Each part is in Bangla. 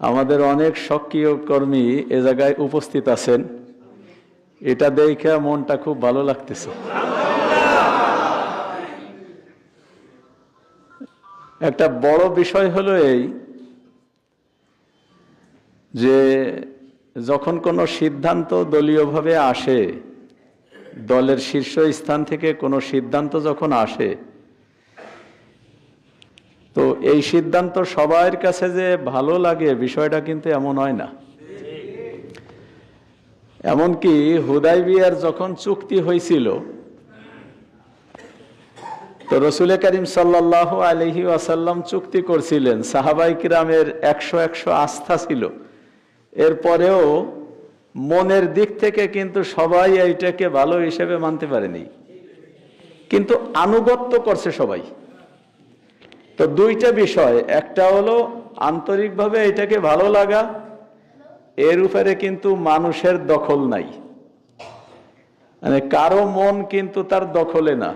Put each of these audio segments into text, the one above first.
আমাদের অনেক সক্রিয় কর্মী এ জায়গায় উপস্থিত আছেন, এটা দেখে মনটা খুব ভালো লাগতেছে। একটা বড় বিষয় হলো এই যে যখন কোনো সিদ্ধান্ত দলীয়ভাবে আসে, দলের শীর্ষ স্থান থেকে কোনো সিদ্ধান্ত যখন আসে, তো এই সিদ্ধান্ত সবার কাছে যে ভালো লাগে বিষয়টা কিন্তু এমন হয় না। এমনকি হুদাইবিয়ার যখন চুক্তি হয়েছিল, তো রসুল করিম সাল্লাল্লাহু আলাইহি ওয়াসাল্লাম চুক্তি করছিলেন, সাহাবাই কিরামের 100 আস্থা ছিল, এরপরেও মনের দিক থেকে কিন্তু সবাই এইটাকে ভালো হিসেবে মানতে পারেনি, কিন্তু আনুগত্য করছে সবাই। তো দুইটা বিষয়, একটা হলো আন্তরিকভাবে এটাকে ভালো লাগা, এর উপরে কিন্তু মানুষের দখল নাই, মানে কারো মন কিন্তু তার দখলে না।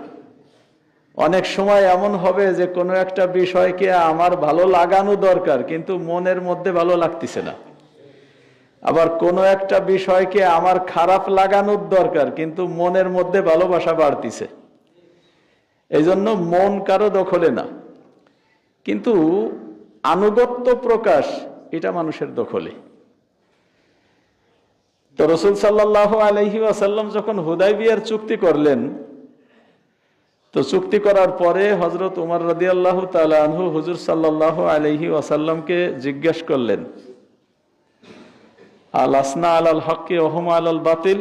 অনেক সময় এমন হবে যে কোনো একটা বিষয়কে আমার ভালো লাগানো দরকার, কিন্তু মনের মধ্যে ভালো লাগতেছে না। আবার কোনো একটা বিষয়কে আমার খারাপ লাগানোর দরকার, কিন্তু মনের মধ্যে ভালোবাসা বাড়তিছে। এই জন্য মন কারো দখলে না, কিন্তু আনুগত্য প্রকাশ এটা মানুষের দখলে। তো রাসূল সাল্লাল্লাহু আলাইহি ওয়াসাল্লাম যখন হুদাইবিয়ার চুক্তি করলেন, তো চুক্তি করার পরে হযরত উমর রাদিয়াল্লাহু তাআলা আনহু হুজুর সাল্লাল্লাহু আলাইহি ওয়াসাল্লামকে জিজ্ঞাসা করলেন, আল আসনা আলাল হক্কি ওয়া হুম আলাল বাতিল,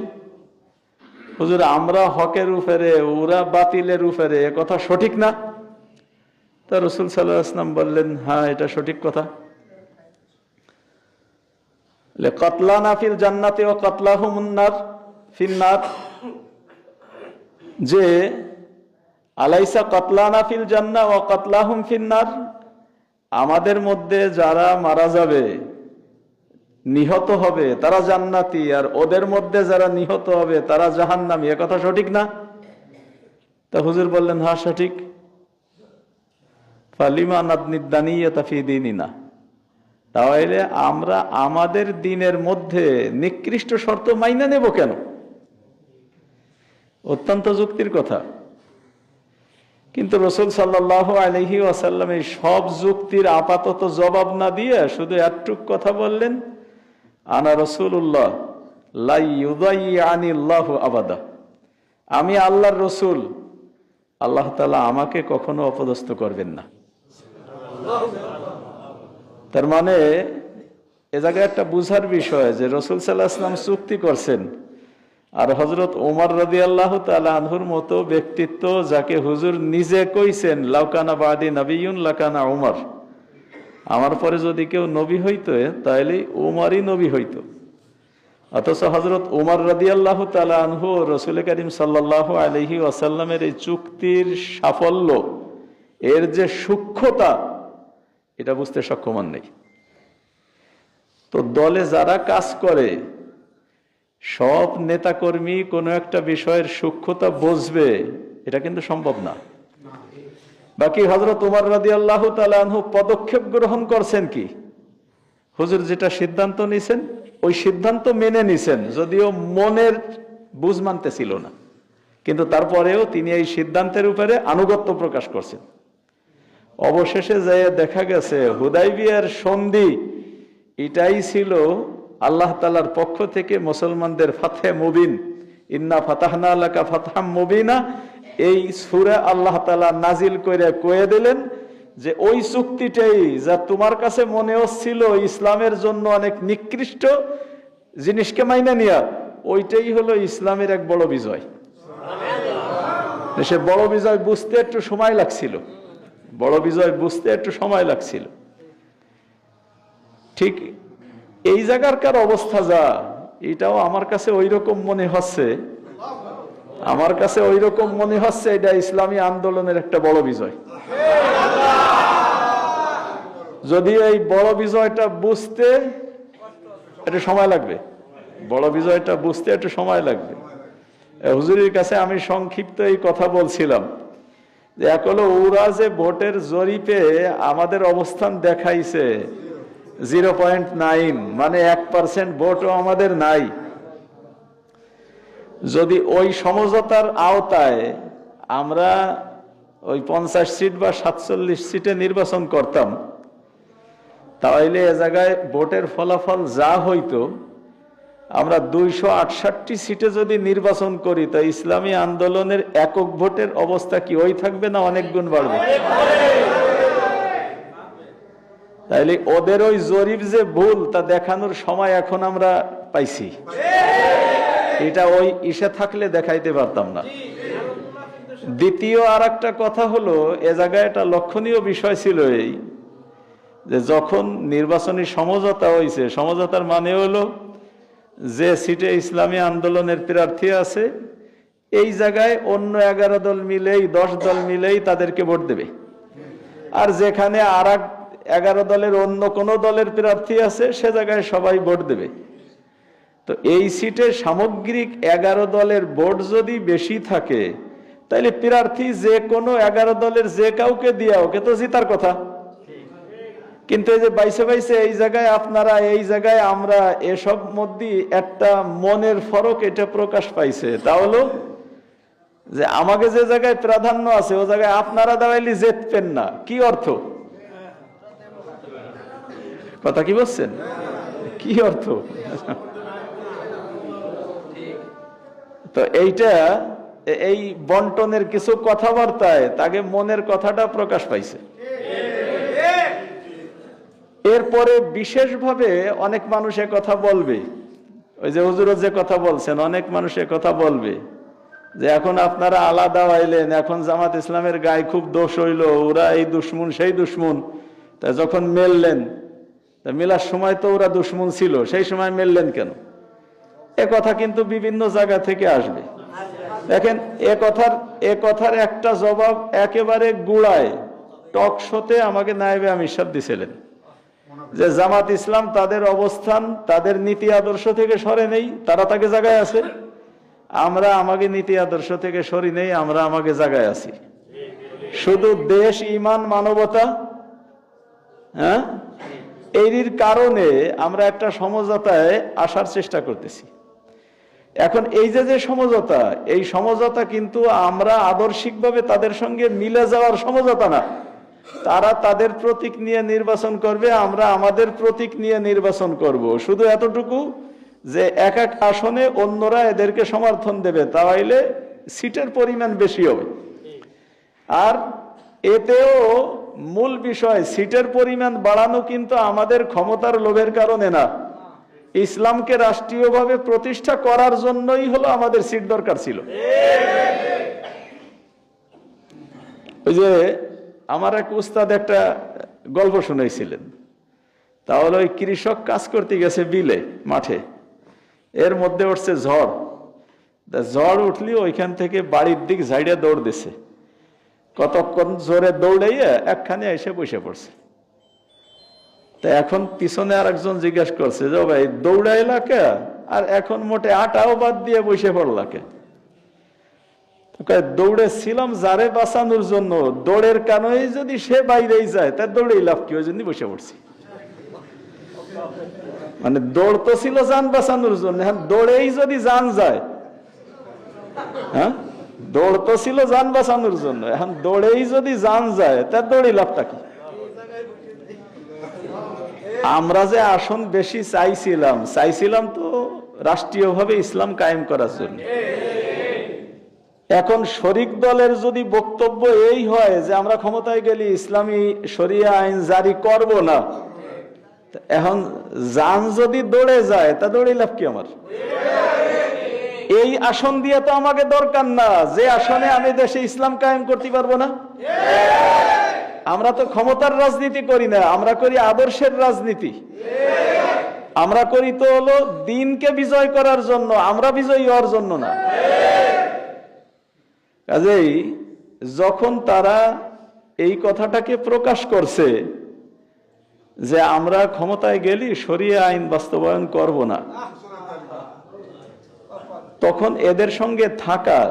হুজুর আমরা হকের উপরে ওরা বাতিলের উপরে, এ কথা সঠিক না? তা রাসূল সাল্লাল্লাহু আলাইহি ওয়াসাল্লাম বললেন, হ্যাঁ এটা সঠিক কথা। কাতলানা ফিল জান্নাতি ওয়া কাতলাহুমুন নার ফিন নার, যে আলাইসা কাতলানা ফিল জান্নাহ ওয়া কাতলাহুম ফিন নার, আমাদের মধ্যে যারা মারা যাবে নিহত হবে তারা জান্নাতি, আর ওদের মধ্যে যারা নিহত হবে তারা জাহান্নামী, এ কথা সঠিক না? তা হুজুর বললেন, হ্যাঁ সঠিক। ফালিমা নাদনিদানিয়াতা ফি দীনিনা, তাহলে আমরা আমাদের দ্বীনের মধ্যে নিকৃষ্ট শর্ত মাইনা নেব কেন? অত্যন্ত যুক্তির কথা। কিন্তু রাসূল সাল্লাল্লাহু আলাইহি ওয়াসাল্লাম এই সব যুক্তির আপাতত জবাব না দিয়ে শুধু একটুক কথা বললেন, আনা রাসূলুল্লাহ লা ইউযায়্যিআনিল্লাহু আবাদা, আমি আল্লাহর রাসূল, আল্লাহ তাআলা আমাকে কখনো অপদস্থ করবেন না। তার মানে এ জায়গায় একটা বুঝার বিষয় যে রাসূল সাল্লাল্লাহু আলাইহি ওয়াসাল্লাম চুক্তি করছেন, আর হযরত ওমর রাদিয়াল্লাহু তাআলা আনহুর মতো ব্যক্তিত্ব, যাকে হুজুর নিজে কইছেন, লাউকানা বাদি নবিয়ুন লাকানা ওমর, আমার পরে যদি কেউ নবী হইতো তাহলে ওমরই নবী হইতো। অথচ হযরত ওমর রাদিয়াল্লাহু তাআলা আনহু রাসূল করিম সাল্লাল্লাহু আলাইহি ওয়াসাল্লামের এই চুক্তির সাফল্য, এর যে সূক্ষ্মতা, এটা বুঝতে সক্ষম হন নাই। তো দলে যারা কাজ করে সব নেতাকর্মী কোনো একটা বিষয়ের সূক্ষ্মতা বুঝবে, এটা কিন্তু সম্ভব না। বাকি হযরত ওমর রাদিয়াল্লাহু তাআলা আনহু পদক্ষেপ গ্রহণ করছেন কি, হুজুর যেটা সিদ্ধান্ত নিছেন ওই সিদ্ধান্ত মেনে নিছেন, যদিও মনের বুঝ মানতে ছিল না, কিন্তু তারপরেও তিনি এই সিদ্ধান্তের উপরে আনুগত্য প্রকাশ করছেন। অবশেষে যায় দেখা গেছে হুদাইবিয়ার সন্ধি এটাই ছিল আল্লাহ তাআলার পক্ষ থেকে মুসলমানদের ফাতহে মুবিন, ইন্না ফাতাহনা লাকা ফাতহাম মুবিনা, এই সূরা আল্লাহ তাআলা নাজিল করে কয়ে দিলেন যে ওই চুক্তিটাই যা তোমার কাছে মনে হচ্ছিল ইসলামের জন্য অনেক নিকৃষ্ট জিনিসকে মাইনা নিয়া, ওইটাই হলো ইসলামের এক বড় বিজয়। সে বড় বিজয় বুঝতে একটু সময় লাগছিল, বড় বিজয় বুঝতে একটু সময় লাগছিল। ঠিক এই জায়গাকার অবস্থা যা, এটাও আমার কাছে ওই রকম মনে হচ্ছে, আমার কাছে ওই রকম মনে হচ্ছে এটা ইসলামী আন্দোলনের একটা বড় বিজয়। যদিও এই বড় বিজয়টা বুঝতে একটু সময় লাগবে, বড় বিজয়টা বুঝতে একটু সময় লাগবে। হুজুরের কাছে আমি সংক্ষিপ্ত এই কথা বলছিলাম যে এক হলো ওরা যে ভোটের জরিপে আমাদের অবস্থান দেখাইছে, 0.9, মানে 1% ভোটও আমাদের নাই। যদি ওই সমঝোতার আওতায় আমরা ওই 50 সিট বা 47 সিটে নির্বাচন করতাম, তাহলে এ জায়গায় ভোটের ফলাফল যা হইতো, আমরা 268 সিটে যদি নির্বাচন করি, তা ইসলামী আন্দোলনের একক ভোটের অবস্থা কি ওই থাকবে না অনেক গুণ বাড়বে? তাইলে ওদের ওই জরিপ যে ভুল, তা দেখানোর সময় এখন আমরা পাইছি। এটা ওই ইসে থাকলে দেখাইতে পারতাম না। দ্বিতীয় আর একটা কথা হলো, এ জায়গায় একটা লক্ষণীয় বিষয় ছিল এই যে যখন নির্বাচনী সমঝোতা হয়েছে, সমঝোতার মানে হলো যে সিটে ইসলামী আন্দোলনের প্রার্থী আছে, এই জায়গায় অন্য 11 দল মিলেই 10 দল মিলেই তাদেরকে ভোট দেবে, আর যেখানে আর 11 দলের অন্য কোন দলের প্রার্থী আছে সে জায়গায় সবাই ভোট দেবে। তো এই সিটে সামগ্রিক 11 দলের ভোট যদি বেশি থাকে, তাইলে প্রার্থী যে কোনো 11 দলের যে কাউকে দিয়া ওকে তো জিতার কথা। কিন্তু এই যে বাইসে বাইসে এই জায়গায় আপনারা, এই জায়গায় আমরা, এসব মধ্যে একটা মনের ফরক এটা প্রকাশ পাইছে। তা হলো যে আমাকে যে জায়গায় প্রাধান্য আছে ও জায়গায় আপনারা দাঁড়াইলে জিতবেন না। কি অর্থ? কথা কি বলছেন? কি অর্থ? তো এইটা এই বন্টনের কিছু কথাবার্তায় তাকে মনের কথাটা প্রকাশ পাইছে। এরপরে বিশেষভাবে অনেক মানুষ কথা বলবে, ওই যে হুজুর যে কথা বলছেন, অনেক মানুষ কথা বলবে যে এখন আপনারা আলাদা হইলেন, এখন জামাত ইসলামের গায়ে খুব দোষ হইল, ওরা এই দুশ্মন সেই দুশ্মন, তা যখন মেললেন, তা মেলার সময় তো ওরা দুশ্মন ছিল, সেই সময় মেললেন কেন? এ কথা কিন্তু বিভিন্ন জায়গা থেকে আসবে। দেখেন, এ কথার একটা জবাব একেবারে গুড়ায় টক শোতে আমাকে নায়েবে আমির সাহেব দিছিলেন যে জামাত ইসলাম তাদের অবস্থান, তাদের নীতি আদর্শ থেকে সরে নেই, তারা তাকে জায়গায় আছে। আমরা আমাকে নীতি আদর্শ থেকে সরি নেই, আমরা আমাকে জায়গায় আছি। শুধু দেশ, ইমান, মানবতা, হ্যাঁ, এর কারণে আমরা একটা সমঝোতায় আসার চেষ্টা করতেছি। এখন এই যে সমঝোতা, এই সমঝোতা কিন্তু আমরা আদর্শিকভাবে তাদের সঙ্গে মিলে যাওয়ার সমঝোতা না। তারা তাদের প্রতীক নিয়ে নির্বাচন করবে, আমরা আমাদের প্রতীক নিয়ে নির্বাচন করব। শুধু এতটুকু যে এক এক আসনে অন্যরা এদেরকে সমর্থন দেবে, তাহলে সিটের পরিমাণ বেশি হবে। আর এতেও মূল বিষয়, সিটের পরিমাণ বাড়ানো কিন্তু আমাদের ক্ষমতার লোভের কারণে না, ইসলামকে রাষ্ট্রীয়ভাবে প্রতিষ্ঠা করার জন্যই হলো আমাদের সিট দরকার ছিল। ওই যে আমার এক উস্তাদ একটা গল্প শুনাইছিলেন। তাহলে ওই কৃষক কাজ করতে গেছে বিলে, মাঠে, এর মধ্যে উঠছে ঝড়। ঝড় উঠলি ওইখান থেকে বাড়ির দিক ঝাইড়ে দৌড় দিছে। কতক্ষণ জোরে দৌড়াইয়া একখানে এসে বসে পড়ছে। তা এখন পিছনে আর একজন জিজ্ঞাসা করছে যে ভাই দৌড়াইলা কে, আর এখন মোটে আটাও বাদ দিয়ে বসে পড়লা কে? দৌড়েছিলাম যারে বাঁচানোর জন্য, দৌড়ের কারণে যদি সে বাইরেই যায় তার দৌড়েই লাভ কি, ওই জন্য বসে পড়ছি। মানে দৌড় তো ছিল যান বাঁচানোর জন্য, হ্যাঁ, দৌড়েই যদি যান যায়, হ্যাঁ, দৌড় তো ছিল যান বাঁচানোর জন্য, এখন দৌড়েই যদি যান যায় তার দৌড়েই লাভটা কি? আমরা যে আসন বেশি চাইছিলাম তো রাষ্ট্রীয়ভাবে ইসলাম কায়েম করার জন্য। এখন শরিক দলের যদি বক্তব্য এই হয় যে আমরা ক্ষমতায় গেলে ইসলামী শরিয়া আইন জারি করব না, এখন জান যদি দৌড়ে যায় তা দৌড়ে লাভ কি আমার? এই আসন দিয়ে তো আমাকে দরকার না, যে আসনে আমি দেশে ইসলাম কায়েম করতে পারবো না। আমরা তো ক্ষমতার রাজনীতি করি না, আমরা করি আদর্শের রাজনীতি। আমরা করি তো হলো দিনকে বিজয় করার জন্য, আমরা বিজয়ী হওয়ার জন্য না। কাজেই যখন তারা এই কথাটাকে প্রকাশ করছে যে আমরা ক্ষমতায় গেলি শরিয়া আইন বাস্তবায়ন করব না, তখন এদের সঙ্গে থাকার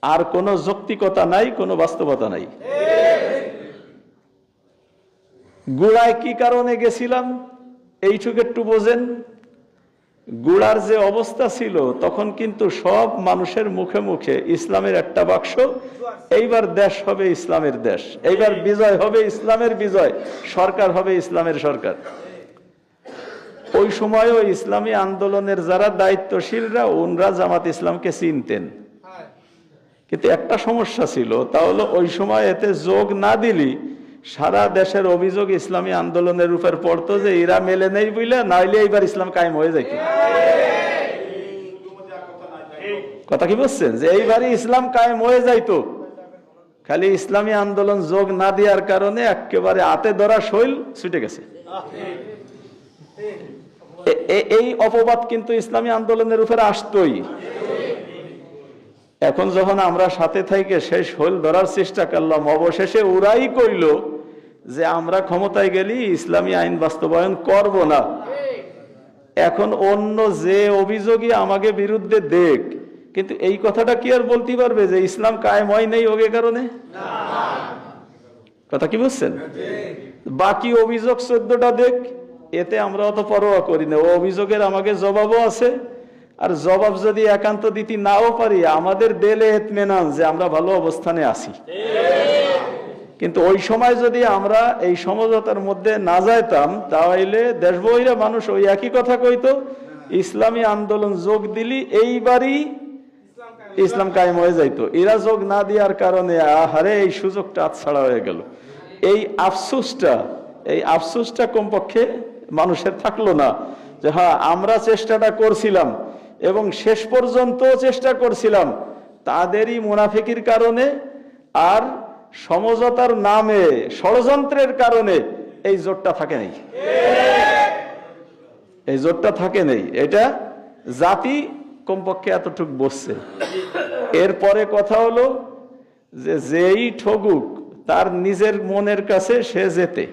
আর কোনো যৌক্তিকতা নাই, কোনো বাস্তবতা নাই। গুড়ায় কি কারণে গেছিলাম এইটুকু একটু বোঝেন। গুড়ার যে অবস্থা ছিল তখন কিন্তু সব মানুষের মুখে মুখে ইসলামের একটা বাক্স, এইবার দেশ হবে ইসলামের দেশ, এইবার বিজয় হবে ইসলামের বিজয়, সরকার হবে ইসলামের সরকার। ওই সময়ও ইসলামী আন্দোলনের যারা দায়িত্বশীলরা ওনরা জামাত ইসলামকে চিনতেন, কিন্তু একটা সমস্যা ছিল, তা হলো ওই সময় এতে যোগ না দিলি সারা দেশের অভিযোগ ইসলামী আন্দোলনের উপর পড়তো যে এরা মেলে নেই বুঝলে, নাইলে এইবার ইসলাম কায়েম হয়ে যাইত। কথা কি বলছেন? যে এইবারই ইসলাম কায়েম হয়ে যাইতো, খালি ইসলামী আন্দোলন যোগ না দেওয়ার কারণে একেবারে হাতে ধরা শৈল ছুটে গেছে। এই অপবাদ কিন্তু ইসলামী আন্দোলনের উপরে আসতোই। এখন যখন আমরা সাথে থেকে সেই শৈল ধরার চেষ্টা করলাম, অবশেষে ওরাই কইল যে আমরা ক্ষমতায় গেলি ইসলামী আইন বাস্তবায়ন করব না। এখন অন্য যে অভিযোগই আমাকে বিরুদ্ধে দেখ, কিন্তু এই কথাটা কি আর বলতে পারবে যে ইসলাম কায়েম হয় নাই ওকে কারণে? কথা কি বুঝছেন? বাকি অভিযোগ 14টা দেখ, এতে আমরা অত পরোয়া করি না। ও অভিযোগের আমাকে জবাবও আছে, আর জবাব যদি একান্ত দিতে নাও পারি আমাদের দেলে ইতমিনান যে আমরা ভালো অবস্থানে আছি। কিন্তু ওই সময় যদি আমরা এই সমঝোতার মধ্যে না যাইতাম, তাহলে দেশবহিরা মানুষ ওই একই কথা কইতো, ইসলামী আন্দোলন যোগ দিলি এইবারই ইসলাম কায়েম হয়ে যাইতো। এরা যোগ না দেওয়ার কারণে আহারে এই সুযোগটা আছাড়া হয়ে গেল। এই আফসোসটা কমপক্ষে মানুষের থাকলো না যে হ্যাঁ আমরা চেষ্টাটা করছিলাম এবং শেষ পর্যন্ত চেষ্টা করছিলাম, তাদেরই মুনাফিকির কারণে আর সমঝোতার নামে ষড়যন্ত্রের কারণে এই জোটটা থাকে নেই। এই জোটটা থাকে নেই, এটা জাতি কমপক্ষে এতটুক বসছে। এরপরে কথা হলো যে যেই ঠগুক তার নিজের মনের কাছে সে যেতে,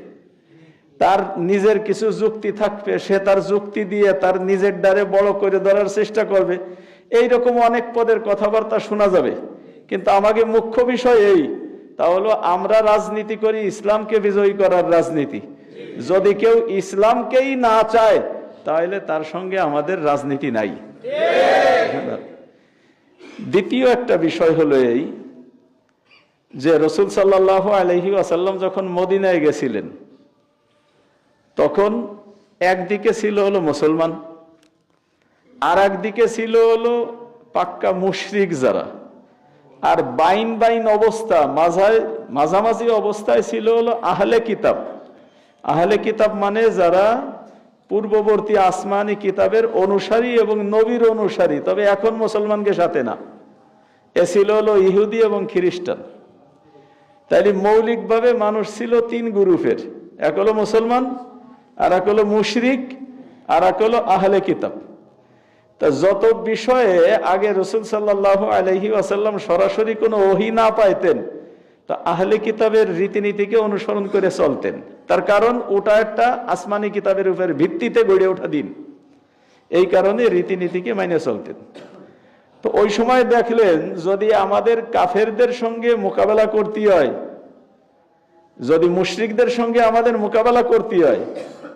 তার নিজের কিছু যুক্তি থাকবে, সে তার যুক্তি দিয়ে তার নিজের দ্বারে বড় করে ধরার চেষ্টা করবে। এইরকম অনেক পদের কথাবার্তা শোনা যাবে, কিন্তু আমাকে মুখ্য বিষয় এই, তা হলো আমরা রাজনীতি করি ইসলামকে বিজয়ী করার রাজনীতি। যদি কেউ ইসলামকেই না চায় তাহলে তার সঙ্গে আমাদের রাজনীতি নাই। দ্বিতীয় একটা বিষয় হলো এই যে রাসূল সাল্লাল্লাহু আলাইহি ওয়াসাল্লাম যখন মদিনায় গেছিলেন তখন একদিকে ছিল হলো মুসলমান, আর একদিকে ছিল হলো পাক্কা মুশরিক যারা, আর বাইন অবস্থা মাঝামাঝি অবস্থায় ছিল হলো আহলে কিতাব। আহলে কিতাব মানে যারা পূর্ববর্তী আসমানি কিতাবের অনুসারী এবং নবীর অনুসারী, তবে এখন মুসলমানকে সাথে না। এ ছিল হলো ইহুদি এবং খ্রিস্টান। তাইলে মৌলিকভাবে মানুষ ছিল 3 গ্রুপের, এক হলো মুসলমান, আর এক হলো মুশরিক, আর এক হলো আহলে কিতাব। তা যত বিষয়ে আগে রাসূল সাল্লাল্লাহু আলাইহি ওয়াসাল্লাম সরাসরি কোনো ওহী না পাইতেন, তা আহলে কিতাবের রীতিনীতিকে অনুসরণ করে চলতেন। তার কারণ ওটা একটা আসমানি কিতাবের উপর ভিত্তিতে গড়ে ওঠা দিন, এই কারণে রীতিনীতিকে মেনে চলতেন। তো ওই সময় দেখলেন যদি আমাদের কাফেরদের সঙ্গে মোকাবেলা করতে হয়, যদি মুশরিকদের সঙ্গে আমাদের মোকাবেলা করতে হয়,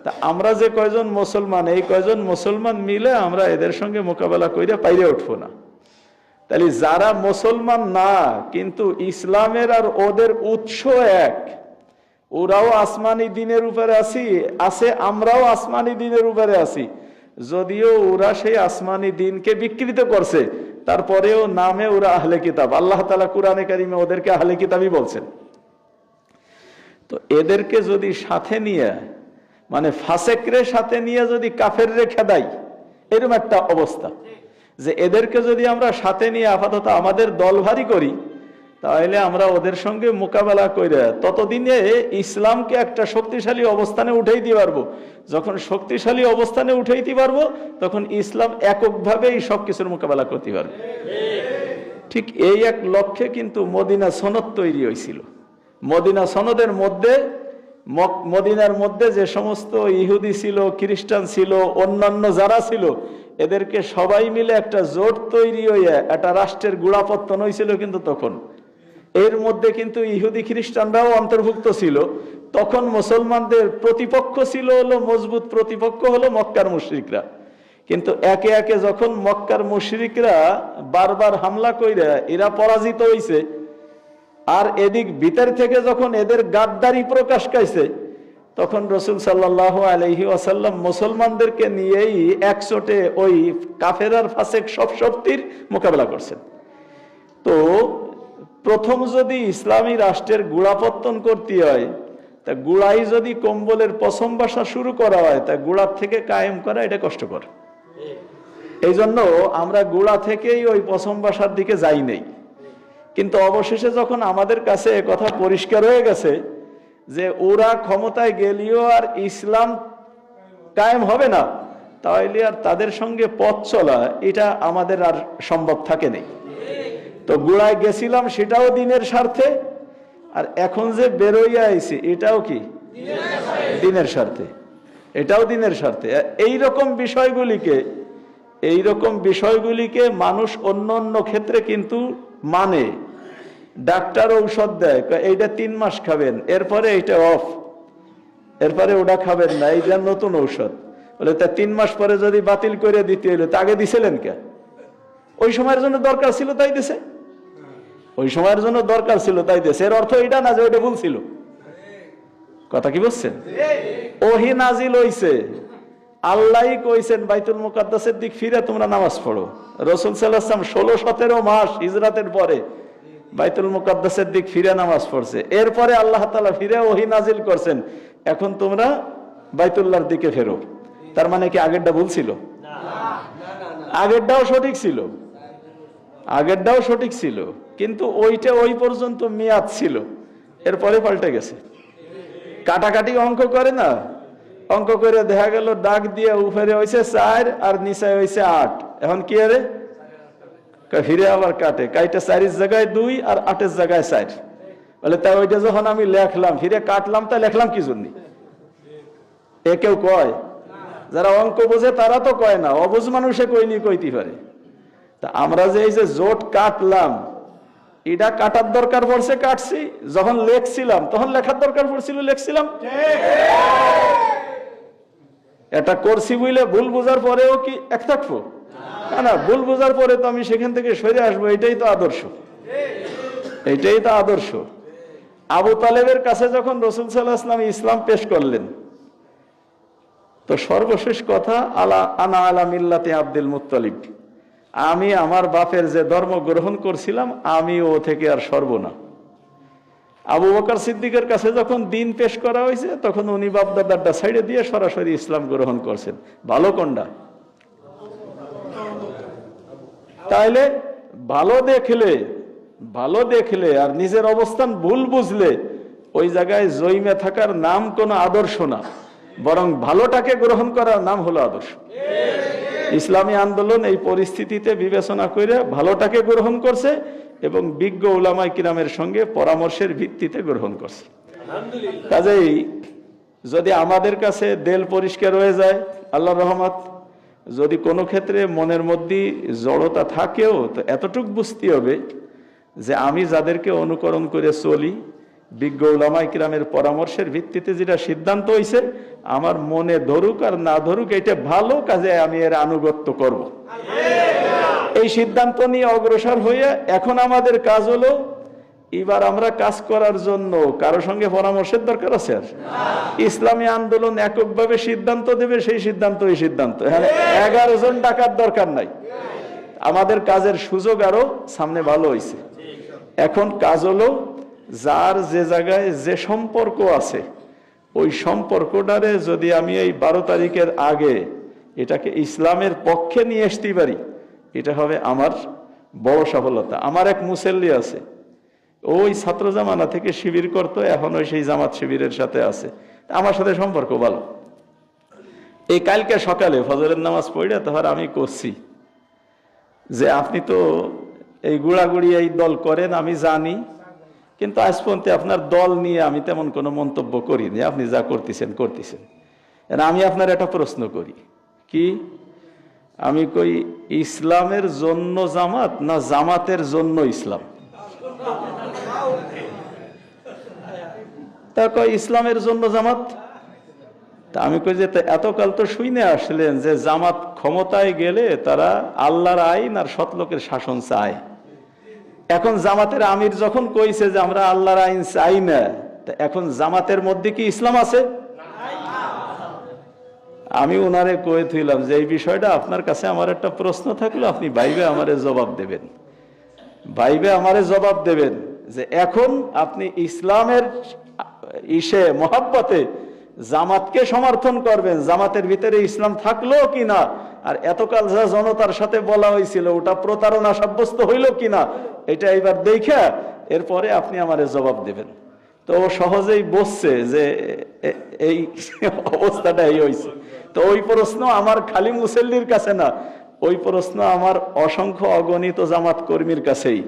তা আমরা যে কয়জন মুসলমান, এই কয়জন মুসলমান মিলে আমরা এদের সঙ্গে মোকাবেলা কইরা পাইরে উঠবো না। তাহলে যারা মুসলমান না কিন্তু ইসলামের আর ওদের উৎস এক, ওরাও আসমানি দিনের উপরে আছে, আমরাও আসমানি দিনের উপরে আছি। যদিও ওরা সেই আসমানি দিনকে বিকৃত করছে, তারপরেও নামে ওরা আহলে কিতাব। আল্লাহ তাআলা কুরআনে কারিমে ওদেরকে আহলে কিতাবই বলছেন। তো এদেরকে যদি সাথে নিয়ে, মানে ফাসেকরে সাথে নিয়ে যদি কাফেররে খেদাই, এরকম একটা অবস্থা যে এদেরকে যদি আমরা সাথে নিয়ে আপাতত আমাদের দল ভারী করি, তাহলে আমরা ওদের সঙ্গে মোকাবেলা করে ততদিনে ইসলামকে একটা শক্তিশালী অবস্থানে উঠাইতে পারবো। যখন শক্তিশালী অবস্থানে উঠাইতে পারবো তখন ইসলাম এককভাবেই সবকিছুর মোকাবেলা করতে পারবে। ঠিক এই এক লক্ষ্যে কিন্তু মদিনা সনদ তৈরি হয়েছিল। মদিনা সনদের মধ্যে, মদিনার মধ্যে যে সমস্ত ইহুদি ছিল, খ্রিস্টান ছিল, অন্যান্য যারা ছিল, এদেরকে সবাই মিলে একটা জোট তৈরি হয়ে একটা রাষ্ট্রের গোড়াপত্তন হয়েছিল। কিন্তু তখন এর মধ্যে কিন্তু ইহুদি খ্রিস্টানরাও অন্তর্ভুক্ত ছিল, তখন মুসলমানদের প্রতিপক্ষ ছিল হলো মজবুত প্রতিপক্ষ হলো মক্কার মুশরিকরা। কিন্তু একে একে যখন মক্কার মুশরিকরা বারবার হামলা কইরা এরা পরাজিত হইছে, আর এদিক ভিতর থেকে যখন এদের গাদ্দারি প্রকাশ পাইছে, তখন রাসূল সাল্লাল্লাহু আলাইহি ওয়াসাল্লাম মুসলমানদেরকে নিয়েই একচোটে ওই কাফেরার ফাসেক সব শক্তির মোকাবেলা করছেন। তো প্রথম যদি ইসলামী রাষ্ট্রের গুড়াপত্তন করতে হয়, তা গুড়াই যদি কম্বলের পশম বাসা শুরু করা হয়, তা গুড়ার থেকে কায়েম করা এটা কষ্টকর। এই জন্য আমরা গুড়া থেকেই ওই পশম বাসার দিকে যাই নেই। কিন্তু অবশেষে যখন আমাদের কাছে কথা পরিষ্কার হয়ে গেছে যে ওরা ক্ষমতায় গেলেও আর ইসলাম কায়েম হবে না, তাহলে আর তাদের সঙ্গে পথ চলা এটা আমাদের আর সম্ভব থাকে নেই। তো গুড়ায় গেছিলাম সেটাও দিনের স্বার্থে, আর এখন যে বেরোইয়া আইছি এটাও কি দিনের স্বার্থে, এটাও দিনের স্বার্থে। এইরকম বিষয়গুলিকে মানুষ অন্য অন্য ক্ষেত্রে কিন্তু মানে। ডাক্তার ঔষধ দেয়, এইটা 3 মাস খাবেন, এরপরে এইটা অফ, এরপরে ওটা খাবেন না, এইটা নতুন ঔষধ বলে। তা 3 মাস পরে যদি বাতিল করে দিতে হইলো, তা আগে দিছিলেন কে? ওই সময়ের জন্য দরকার ছিল তাই দিছে, ওই সময়ের জন্য দরকার ছিল তাই দিছে। এর অর্থ এটা না যে ওইটা ভুল ছিল। কথা কি বুঝছেন? ওহী নাজিল হইছে, আল্লাহই কইছেন বাইতুল মুকাদ্দাসের দিক ফিরে তোমরা নামাজ পড়ো। রাসূল সাল্লাল্লাহু আলাইহি ওয়াসাল্লাম 16-17 মাস হিজরাতের পরে বাইতুল মুকাদ্দাসের দিক ফিরে নামাজ পড়ছে। এরপরে আল্লাহ তাআলা ফিরে ওহী নাজিল করছেন, এখন তোমরা বাইতুল্লাহর দিকে ফেরো। তার মানে কি আগেরটা ভুল ছিল? আগেরটাও সঠিক ছিল, আগেরটাও সঠিক ছিল, কিন্তু ওইটা ওই পর্যন্ত মেয়াদ ছিল, এরপরে পাল্টে গেছে। কাটাকাটি অঙ্ক করে না, অঙ্ক করে দেখা গেল দাগ দিয়ে উপরে হয়েছে 4 আর নিচে হয়েছে 8, এখন কি আরে ফিরে আবার কাটে, কাইটা 4-এর জায়গায় 2 আর 8-এর জায়গায় 4 বলে। তাই ওইটা যখন আমি লেখলাম ফিরে কাটলাম, তা লেখলাম কি জন্য? এ কেউ কয়? যারা অঙ্ক বোঝে তারা তো কয় না, অবুঝ মানুষে কইনি কইতে পারে। তা আমরা যে এই যে জোট কাটলাম, এটা কাটার দরকার পড়ছে কাটছি, যখন লেখছিলাম তখন লেখার দরকার পড়ছিল লেখছিলাম। এটা করছি বুঝলে ভুল বোঝার পরেও কি এক থাকবো? না, ভুল বোঝার পরে তো আমি সেখান থেকে সরে আসবো, এটাই তো আদর্শ, এটাই তো আদর্শ। আবু তালেবের কাছে যখন রাসূল সাল্লাল্লাহু আলাইহি ওয়াসাল্লাম ইসলাম পেশ করলেন, তো সর্বশেষ কথা আনা আলা মিল্লাতি আব্দুল মুত্তালিব, আমি আমার বাপের যে ধর্ম গ্রহণ করছিলাম আমি ও থেকে আর সরব না। আবু বকর সিদ্দিকের কাছে যখন দিন পেশ করা হয়েছে, তখন উনি বাপ দাদারটা সাইডে দিয়ে সরাসরি ইসলাম গ্রহণ করছেন। ভালো কোনটা? তাইলে ভালো দেখলে আর নিজের অবস্থান ভুল বুঝলে ওই জায়গায় জৈমে থাকার নাম কোনো আদর্শ না, বরং ভালোটাকে গ্রহণ করার নাম হলো আদর্শ। ইসলামী আন্দোলন এই পরিস্থিতিতে বিবেচনা করে ভালোটাকে গ্রহণ করছে এবং বিজ্ঞ উলামায়ে কিরামের সঙ্গে পরামর্শের ভিত্তিতে গ্রহণ করছে। কাজেই যদি আমাদের কাছে দিল পরিষ্কার হয়ে যায়, আল্লাহর রহমত, যদি কোনো ক্ষেত্রে মনের মধ্যে জড়তা থাকেও, তো এতটুকু বুঝতে হবে যে আমি যাদেরকে অনুকরণ করে চলি, বিজ্ঞ উলামায়ে কিরামের পরামর্শের ভিত্তিতে যেটা সিদ্ধান্ত হয়েছে, আমার মনে ধরুক আর না ধরুক, এটা ভালো কাজে আমি এর আনুগত্য করব। এই সিদ্ধান্ত নিয়ে অগ্রসর হয়ে এখন আমাদের কাজ হলো, এবার আমরা কাজ করার জন্য কারো সঙ্গে পরামর্শের দরকার আছে? আর ইসলামী আন্দোলন এককভাবে সিদ্ধান্ত দেবে, সেই সিদ্ধান্ত এই সিদ্ধান্ত, হ্যাঁ 11 জন ডাকার দরকার নাই। আমাদের কাজের সুযোগ আরো সামনে ভালো হয়েছে। এখন কাজ হলো যার যে জায়গায় যে সম্পর্ক আছে, ওই সম্পর্কটারে যদি আমি এই 12 তারিখের আগে এটাকে ইসলামের পক্ষে নিয়ে আসতে পারি, এটা হবে আমার বড় সফলতা। আমার এক মুসল্লি আছে, ওই ছাত্র জামানা থেকে শিবির করতো, এখন ওই সেই জামাত শিবিরের সাথে আছে, আমার সাথে সম্পর্ক ভালো। এই কালকে সকালে ফজরের নামাজ পড়ে তারপর আমি করছি যে আপনি তো এই গুড়াগুড়ি এই দল করেন আমি জানি, কিন্তু আজ পর্যন্ত আপনার দল নিয়ে আমি তেমন কোনো মন্তব্য করিনি, আপনি যা করতেছেন। আমি আপনার একটা প্রশ্ন করি, কি? আমি কই ইসলামের জন্য জামাত না জামাতের জন্য ইসলাম? তা কয় ইসলামের জন্য জামাত। তা আমি কই যে এতকাল তো শুনে আসলেন যে জামাত ক্ষমতায় গেলে তারা আল্লাহর আইন আর সৎলোকের শাসন চায়। এখন জামাতের আমির যখন কইছে যে আমরা আল্লাহর আইন চাই না, তা এখন জামাতের মধ্যে কি ইসলাম আছে? আমি ওনারে কয়ে থইলাম যে এই বিষয়টা আপনার কাছে আমার একটা প্রশ্ন থাকলো, আপনি ভাইবে আমারে জবাব দেবেন, ভাইবে আমারে জবাব দেবেন যে এখন আপনি ইসলামের মহাব্বতে জামাতকে সমর্থন করবেন, জামাতের ভিতরে ইসলাম থাকলো কিনা, আর এতকাল যা জনতার সাথে বলা হয়েছিল ওটা প্রতারণা সাব্যস্ত হইল কিনা, এটা এবার দেখে এরপরে আপনি আমারে জবাব দেবেন। তো সহজেই বসছে যে এই অবস্থাটা এই হয়েছে। তো ওই প্রশ্ন আমার খালি মুসল্লির কাছে না, ওই প্রশ্ন আমার অসংখ্য অগণিত জামাত কর্মীর কাছেই।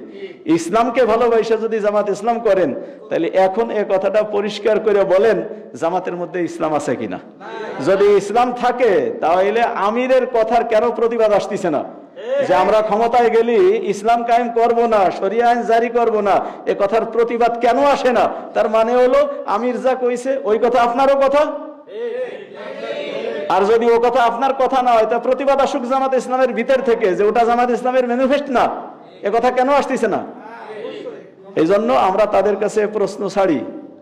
ইসলামকে ভালোবাসা যদি জামাত ইসলাম করেন, তাহলে এখন এ কথাটা পরিষ্কার করে বলেন জামাতের মধ্যে ইসলাম আছে কিনা। যদি ইসলাম থাকে তাহলে আমিরের কথার কেন প্রতিবাদ আসতেছে না যে আমরা ক্ষমতায় গেলি ইসলাম কায়েম করব না, শরিয়া আইন জারি করব না, এ কথার প্রতিবাদ কেন আসে না? তার মানে হলো আমির যা কইছে ওই কথা আপনারও কথা, আর যদি ও কথা আপনার কথা না হয় তা প্রতিবাদ আসুক জামাত ইসলামের ভিতর থেকে যে ওটা জামাত ইসলামের ম্যানিফেস্ট না, এ কথা কেন আসতেছে না? এই জন্য আমরা তাদের কাছে প্রশ্ন ছাড়ি,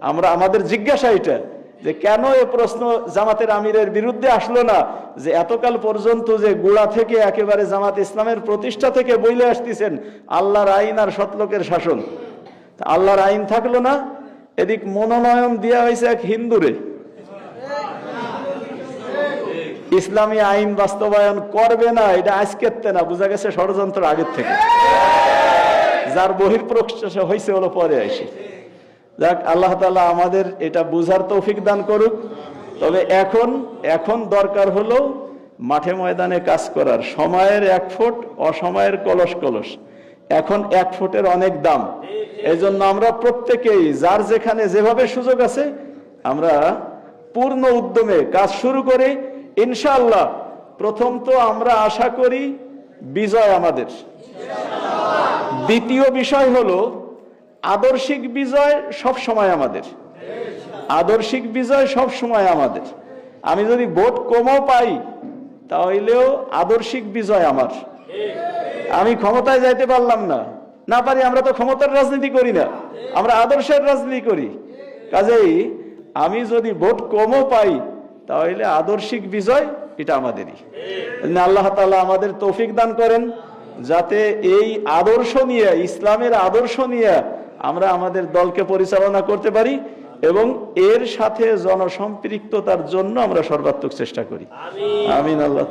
আমরা আমাদের জিজ্ঞাসা এটা যে কেন এ প্রশ্ন জামাতের আমিরের বিরুদ্ধে আসলো না, যে এতকাল পর্যন্ত যে গোড়া থেকে একেবারে জামাত ইসলামের প্রতিষ্ঠা থেকে বইলে আসতেছেন আল্লাহর আইন আর সৎলোকের শাসন, আল্লাহর আইন থাকলো না, এদিক মনোনয়ন দেওয়া হয়েছে এক হিন্দুরে, ইসলামী আইন বাস্তবায়ন করবে না, এটা আজকের না, বোঝা গেছে ষড়যন্ত্র আগের থেকে, যার বহিঃপ্রকাশ হয়েছে হলো পরে আসে। যাক, আল্লাহ তাআলা আমাদের এটা বুঝার তৌফিক দান করুক। তবে এখন দরকার হলো মাঠে ময়দানে কাজ করার, সময়ের 1 ফুট অসময়ের কলস কলস, এখন 1 ফুটের অনেক দাম। এই জন্য আমরা প্রত্যেকেই যার যেখানে যেভাবে সুযোগ আছে আমরা পূর্ণ উদ্যমে কাজ শুরু করি। ইনশাআল্লাহ প্রথম তো আমরা আশা করি বিজয় আমাদের, দ্বিতীয় বিষয় হলো আদর্শিক বিজয় সব সময় আমাদের, আদর্শিক বিজয় সব সময় আমাদের। আমি যদি ভোট কমও পাই তাহলেও আদর্শিক বিজয় আমার। আমি ক্ষমতায় যাইতে পারলাম না পারি, আমরা তো ক্ষমতার রাজনীতি করি না, আমরা আদর্শের রাজনীতি করি। কাজেই আমি যদি ভোট কমও পাই তাহলে আদর্শিক বিজয় এটা আমাদেরই। আল্লাহ তাআলা আমাদের তৌফিক দান করেন যাতে এই আদর্শ নিয়ে, ইসলামের আদর্শ নিয়ে আমরা আমাদের দলকে পরিচালনা করতে পারি এবং এর সাথে জনসম্পৃক্ততার জন্য আমরা সর্বাত্মক চেষ্টা করি। আমিন। আল্লাহ